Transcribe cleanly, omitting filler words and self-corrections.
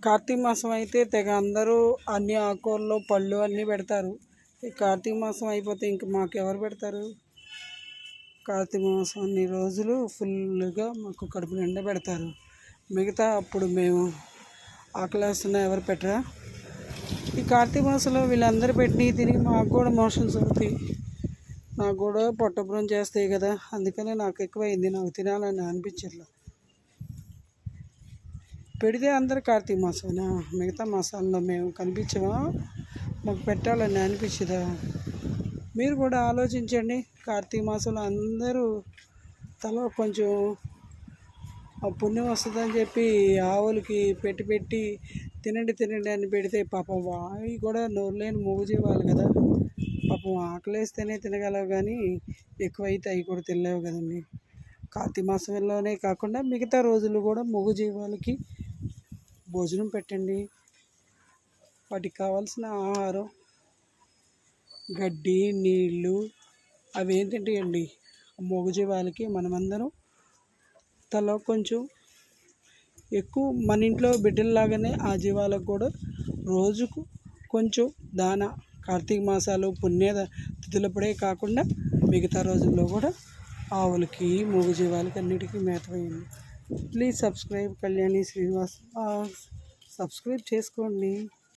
కార్తీక మాసం అయితే తెగ అందరూ అన్ని ఆకుకూరలు పళ్ళు అన్నీ పెడతారు. ఈ కార్తీక మాసం అయిపోతే ఇంక మాకెవరు పెడతారు? కార్తీక మాసం అన్ని రోజులు ఫుల్గా మాకు కడుపు నిండా పెడతారు. మిగతా అప్పుడు మేము ఆకలేస్తున్నా ఎవరు పెట్టరా? ఈ కార్తీక మాసంలో వీళ్ళందరూ పెట్టినవి తిని మాకు కూడా మోషన్స్ అవుతాయి, నాకు కూడా పొట్టపురం చేస్తాయి కదా. అందుకనే నాకు ఎక్కువైంది, నాకు తినాలని అనిపించట్లేదు. పెడితే అందరు కార్తీక మాసమేనా? మిగతా మాసాల్లో మేము కనిపించమా? మాకు పెట్టాలని అనిపించదా? మీరు కూడా ఆలోచించండి. కార్తీక మాసంలో అందరూ తలో కొంచెం పుణ్యం వస్తుందని చెప్పి ఆవులకి పెట్టి తినండి అని పెడితే పాపం అవి కూడా నోరు లేని మూగజీవాలు కదా. పాపం ఆకలేస్తేనే తినగలవు, కానీ ఎక్కువైతే అవి కూడా తినలేవు కదండి. కార్తీక మాసంలోనే కాకుండా మిగతా రోజులు కూడా మూగజీవాలకి భోజనం పెట్టండి. వాటికి కావాల్సిన ఆహారం, గడ్డి, నీళ్ళు అవి ఏంటంటే మూగజీవాలకి మనమందరం తలో కొంచెం ఎక్కువ మన ఇంట్లో బిడ్డల్లాగానే ఆ జీవాలకు కూడా రోజుకు కొంచెం దాన కార్తీక మాసాలు పుణ్య తిథులప్పుడే కాకుండా మిగతా రోజుల్లో కూడా ఆవులకి మూగజీవాలకి అన్నిటికీ మేత వేయండి. Please subscribe Kalyani Srinivas. Subscribe చేసుకోండి.